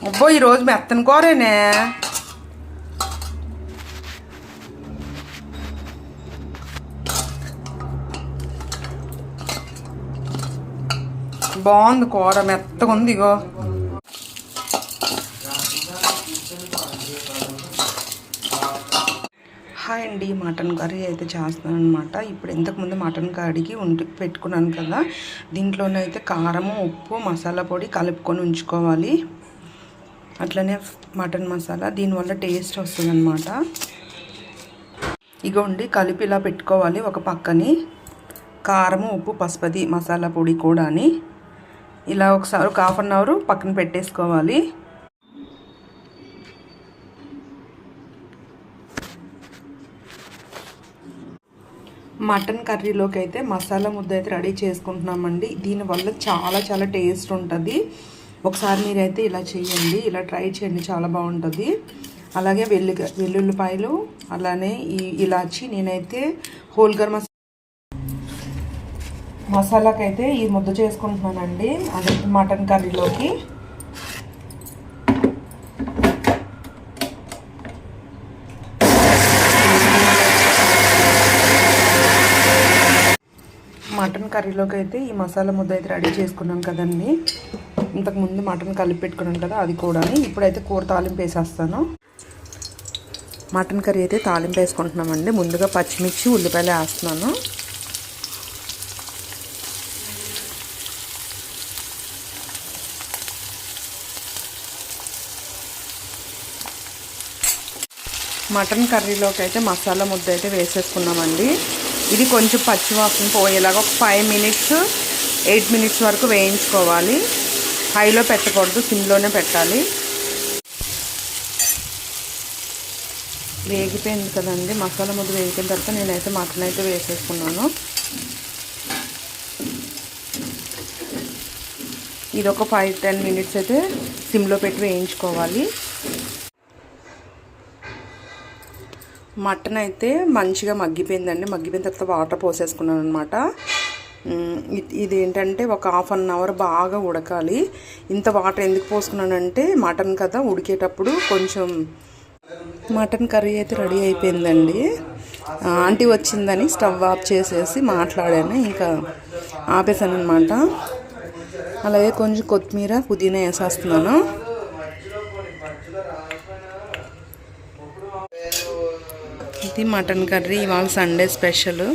అబ్బో ఈరోజు మెత్తని కూరేనే. బాగుంది కూర, మెత్తగా ఉంది. ఇగో హాయ్ అండి, మటన్ కర్రీ అయితే చేస్తున్నాను అనమాట. ఇప్పుడు ఇంతకుముందు మటన్ కడిగి పెట్టుకున్నాను కదా, దీంట్లోనైతే కారము, ఉప్పు, మసాలా పొడి కలుపుకొని ఉంచుకోవాలి. అట్లనే మటన్ మసాలా, దీనివల్ల టేస్ట్ వస్తుంది అనమాట. ఇగోండి కలిపి ఇలా పెట్టుకోవాలి. ఒక పక్కని కారము, ఉప్పు, పసుపది, మసాలా పొడి కూడా అని ఇలా ఒకసారి ఒక ½ అన్ అవర్ పక్కన పెట్టేసుకోవాలి. మటన్ కర్రీలోకి అయితే మసాలా ముద్ద అయితే రెడీ చేసుకుంటున్నామండి. దీనివల్ల చాలా చాలా టేస్ట్ ఉంటుంది. ఒకసారి మీరైతే ఇలా చేయండి, ఇలా ట్రై చేయండి, చాలా బాగుంటుంది. అలాగే వెల్లుల్లిపాయలు, అలానే ఈ ఇలాచి, నేనైతే హోల్ గరం మసాలాకైతే ఈ ముద్ద చేసుకుంటున్నానండి, అదే మటన్ కర్రీలోకి. మటన్ కర్రీలోకి అయితే ఈ మసాలా ముద్ద అయితే రెడీ చేసుకున్నాం కదండి. ఇంతకుముందు మటన్ కలిపి పెట్టుకున్నాను కదా, అది కూడా. ఇప్పుడైతే కూర తాలింపు వేసేస్తాను. మటన్ కర్రీ అయితే తాలింపు వేసుకుంటున్నామండి. ముందుగా పచ్చిమిర్చి, ఉల్లిపాయలు వేస్తున్నాను. మటన్ కర్రీలోకి అయితే మసాలా ముద్ద అయితే వేసేసుకున్నామండి. ఇది కొంచెం పచ్చివాసన పోయేలాగా ఒక 5 మినిట్స్ 8 మినిట్స్ వరకు వేయించుకోవాలి. హైలో పెట్టకూడదు, సిమ్లోనే పెట్టాలి. వేగిపోయింది కదండి, మసాలా ముద్ద వేగిపోయిన తర్వాత నేనైతే మటన్ అయితే వేసేసుకున్నాను. ఇది ఒక 5-10 మినిట్స్ అయితే సిమ్లో పెట్టి వేయించుకోవాలి. మటన్ అయితే మంచిగా మగ్గిపోయిందండి. మగ్గిపోయిన తర్వాత వాటర్ పోసేసుకున్నాను అనమాట. ఇది ఏంటంటే ఒక ½ అన్ అవర్ బాగా ఉడకాలి. ఇంత వాటర్ ఎందుకు పోసుకున్నానంటే మటన్ కదా, ఉడికేటప్పుడు కొంచెం. మటన్ కర్రీ అయితే రెడీ అయిపోయిందండి. ఆంటీ వచ్చిందని స్టవ్ ఆఫ్ చేసేసి మాట్లాడాను, ఇంకా ఆపేసాను అనమాట. అలాగే కొంచెం కొత్తిమీర, పుదీనా వేసేస్తున్నాను. ఇది మటన్ కర్రీ, ఇవాళ సండే స్పెషల్.